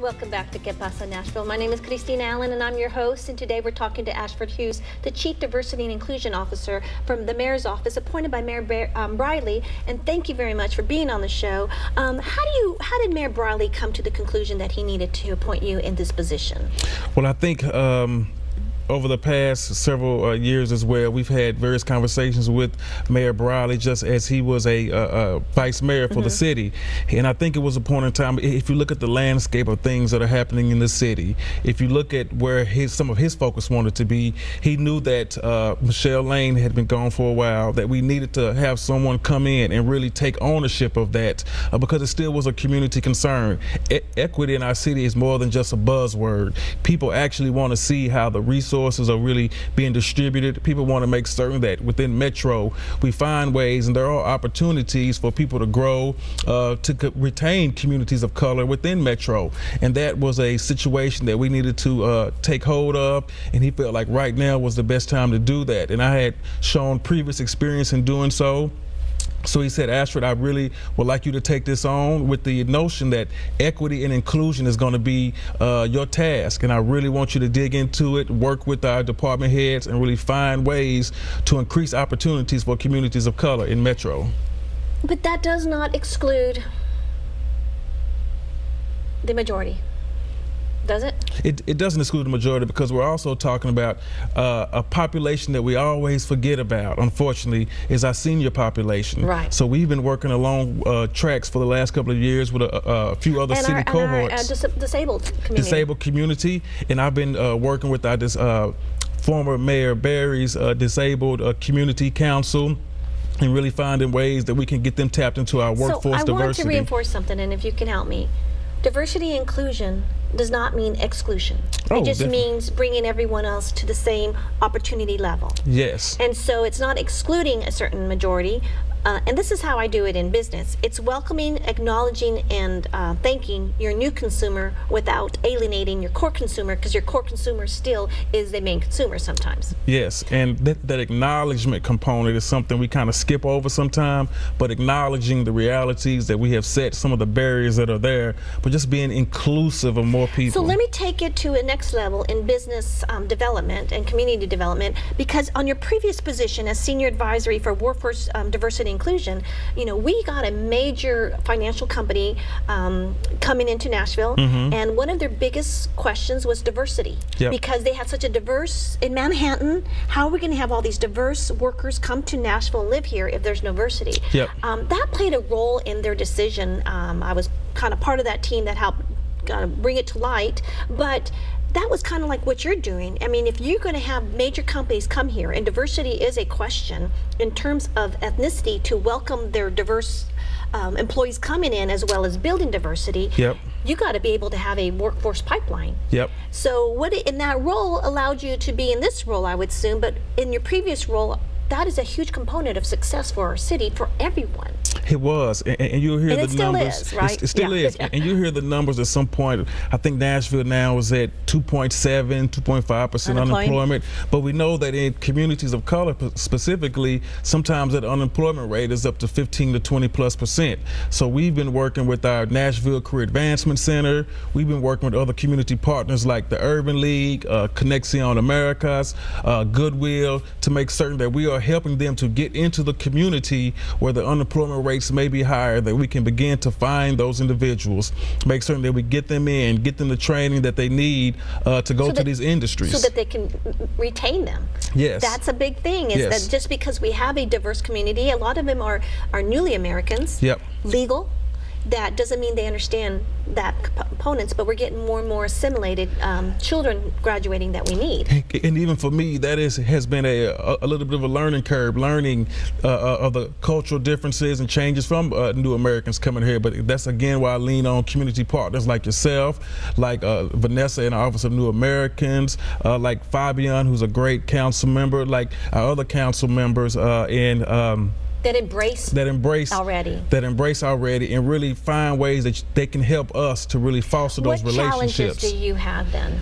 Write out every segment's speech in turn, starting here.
Welcome back to Que Pasa Nashville. My name is Cristina Allen and I'm your host, and today we're talking to Ashford Hughes, the Chief Diversity and Inclusion Officer from the Mayor's Office, appointed by Mayor Briley, and thank you very much for being on the show. How did Mayor Briley come to the conclusion that he needed to appoint you in this position? Well, I think over the past several years as well, we've had various conversations with Mayor Briley just as he was a vice mayor for the city. And I think it was a point in time, if you look at the landscape of things that are happening in the city, if you look at where some of his focus wanted to be, he knew that Michelle Lane had been gone for a while, that we needed to have someone come in and really take ownership of that because it still was a community concern. Equity in our city is more than just a buzzword. People actually want to see how the resources are really being distributed. People want to make certain that within Metro we find ways, and there are opportunities for people to grow, to retain communities of color within Metro. And that was a situation that we needed to take hold of, and he felt like right now was the best time to do that. And I had shown previous experience in doing so. So he said, Ashford, I really would like you to take this on with the notion that equity and inclusion is going to be your task. And I really want you to dig into it, work with our department heads, and really find ways to increase opportunities for communities of color in Metro. But that does not exclude the majority, does it? It doesn't exclude the majority, because we're also talking about a population that we always forget about, unfortunately, is our senior population. Right. So we've been working along tracks for the last couple of years with a few other city cohorts. And our disabled community. Disabled community, and I've been working with our former Mayor Barry's Disabled Community Council, and really finding ways that we can get them tapped into our workforce diversity. I want to reinforce something, and if you can help me. Diversity and inclusion does not mean exclusion. It just means bringing everyone else to the same opportunity level. Yes. And so it's not excluding a certain majority. And this is how I do it in business. It's welcoming, acknowledging, and thanking your new consumer without alienating your core consumer, because your core consumer still is the main consumer sometimes. Yes, and that acknowledgement component is something we kind of skip over sometimes, but acknowledging the realities that we have set, some of the barriers that are there, but just being inclusive of more people. So let me take it to a next level in business development and community development, because on your previous position as Senior Advisory for Workforce Diversity Inclusion, you know, we got a major financial company coming into Nashville, and one of their biggest questions was diversity, because they had such a diverse, in Manhattan, how are we going to have all these diverse workers come to Nashville and live here if there's no diversity? That played a role in their decision. I was kind of part of that team that helped bring it to light, but that was kind of like what you're doing. I mean, if you're going to have major companies come here, and diversity is a question in terms of ethnicity, to welcome their diverse employees coming in as well as building diversity, you got to be able to have a workforce pipeline. So what in that role allowed you to be in this role, I would assume, but in your previous role, that is a huge component of success for our city, for everyone. It was, and you'll hear the numbers. Is, right? It still is, and you hear the numbers at some point. I think Nashville now is at 2.7, 2.5% unemployment, but we know that in communities of color specifically, sometimes that unemployment rate is up to 15 to 20+%. So we've been working with our Nashville Career Advancement Center. We've been working with other community partners like the Urban League, Conexion Americas, Goodwill, to make certain that we are helping them to get into the community where the unemployment rates may be higher, that we can begin to find those individuals, make certain that we get them in, get them the training that they need to go to these industries. So that they can retain them. Yes. That's a big thing, is that just because we have a diverse community, a lot of them are newly Americans, legal. That doesn't mean they understand that components, but we're getting more and more assimilated children graduating that we need. And even for me, that has been a little bit of a learning curve, learning of the cultural differences and changes from new Americans coming here. But that's again why I lean on community partners like yourself, like Vanessa in the Office of New Americans, like Fabian, who's a great council member, like our other council members that embrace already, and really find ways that they can help us to really foster those relationships. What challenges do you have then?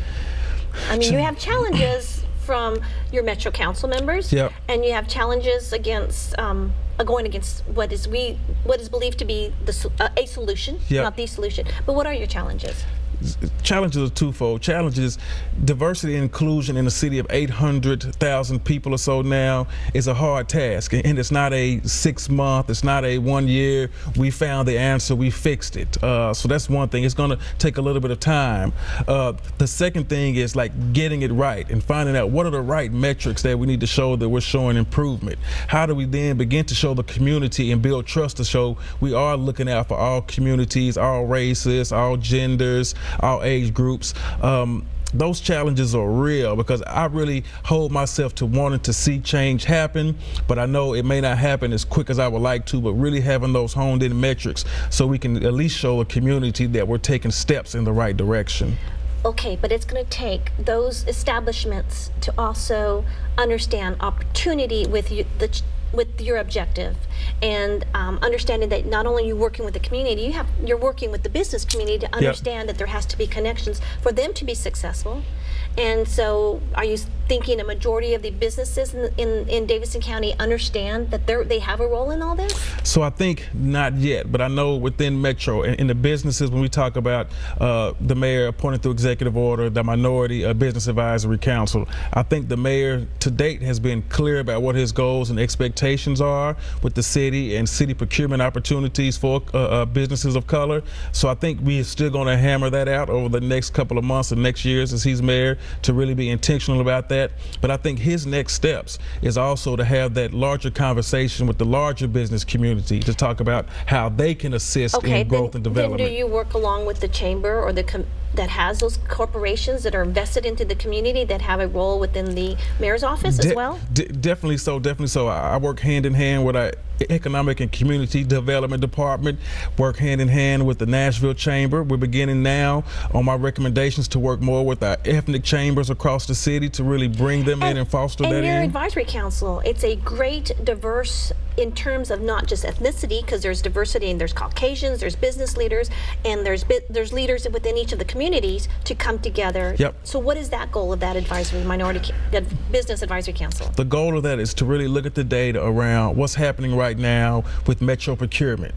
I mean, you have challenges from your Metro Council members, and you have challenges against going against what is we what is believed to be a solution, not the solution. But what are your challenges? Challenges are twofold. Challenges, diversity and inclusion in a city of 800,000 people or so now is a hard task, and it's not a 6 month, it's not a 1 year, we found the answer, we fixed it. So that's one thing. It's going to take a little bit of time. The second thing is like getting it right and finding out what are the right metrics that we need to show that we're showing improvement. How do we then begin to show the community and build trust to show we are looking out for all communities, all races, all genders, all age groups. Those challenges are real because I really hold myself to wanting to see change happen, but I know it may not happen as quick as I would like to, but really having those honed in metrics so we can at least show a community that we're taking steps in the right direction. Okay, but it's going to take those establishments to also understand opportunity with your objective, and understanding that not only are you working with the community, you're working with the business community to understand that there has to be connections for them to be successful. And so are you thinking a majority of the businesses in Davidson County understand that they have a role in all this? So I think not yet, but I know within Metro, in the businesses, when we talk about the mayor appointed through executive order, the Minority Business Advisory Council, I think the mayor to date has been clear about what his goals and expectations are with the city and city procurement opportunities for businesses of color. So I think we are still going to hammer that out over the next couple of months and next years as he's mayor, to really be intentional about that. But I think his next steps is also to have that larger conversation with the larger business community to talk about how they can assist in growth and development. Then do you work along with the chamber or that has those corporations that are invested into the community that have a role within the mayor's office as well? Definitely so, definitely so. I work hand in hand with our Economic and Community Development Department, work hand in hand with the Nashville Chamber. We're beginning now on my recommendations to work more with our ethnic chambers across the city to really bring them in and foster that in. And your advisory council, it's a great diverse in terms of not just ethnicity, because there's diversity and there's Caucasians, there's business leaders, and there's leaders within each of the communities to come together. Yep. So what is that goal of that Business Advisory Council? The goal of that is to really look at the data around what's happening right now with Metro procurement.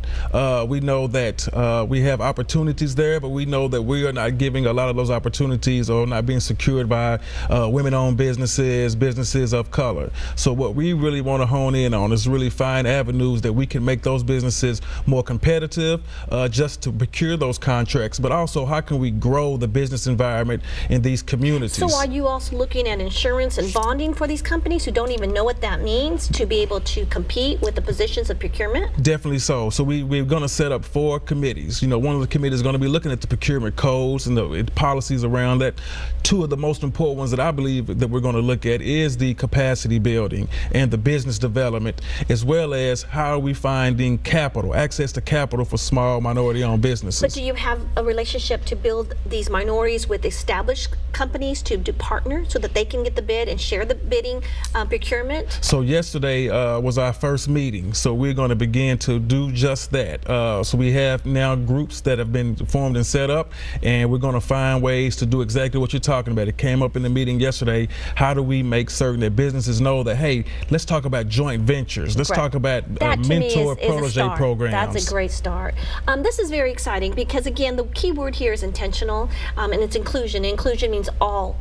We know that we have opportunities there, but we know that we are not giving a lot of those opportunities or not being secured by women-owned businesses, businesses of color. So what we really want to hone in on is really find avenues that we can make those businesses more competitive, just to procure those contracts, but also how can we grow the business environment in these communities. So are you also looking at insurance and bonding for these companies who don't even know what that means to be able to compete with the positions of procurement? Definitely so. So we're going to set up 4 committees. You know, one of the committees is going to be looking at the procurement codes and the policies around that. 2 of the most important ones that I believe that we're going to look at is the capacity building and the business development, as well as how are we finding capital, access to capital for small minority-owned businesses. But do you have a relationship to build these minorities with established companies to partner so that they can get the bid and share the bidding procurement? So yesterday was our first meeting, so we're going to begin to do just that. So we have now groups that have been formed and set up, and we're going to find ways to do exactly what you're talking about. It came up in the meeting yesterday. How do we make certain that businesses know that, hey, let's talk about joint ventures, let's talk about mentor protege programs. That's a great start. This is very exciting because, again, the key word here is intentional, and it's inclusion. Inclusion means all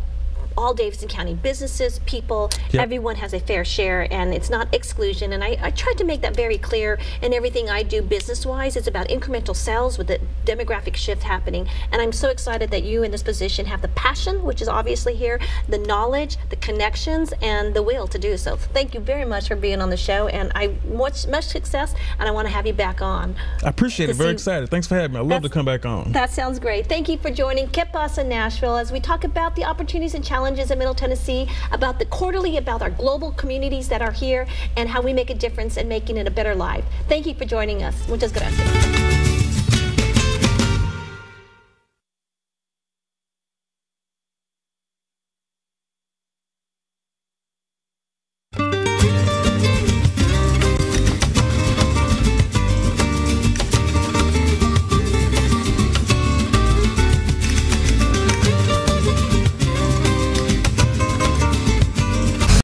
Davidson County businesses, people, everyone has a fair share, and it's not exclusion. And I tried to make that very clear in everything I do business-wise. It's about incremental sales with the demographic shift happening. And I'm so excited that you in this position have the passion, which is obviously here, the knowledge, the connections, and the will to do so. Thank you very much for being on the show, and much success, and I want to have you back on. I appreciate it. Very excited. Thanks for having me. I'd love to come back on. That sounds great. Thank you for joining Que Pasa Nashville as we talk about the opportunities and challenges in Middle Tennessee, about the quarterly, about our global communities that are here, and how we make a difference in making it a better life. Thank you for joining us. Muchas gracias.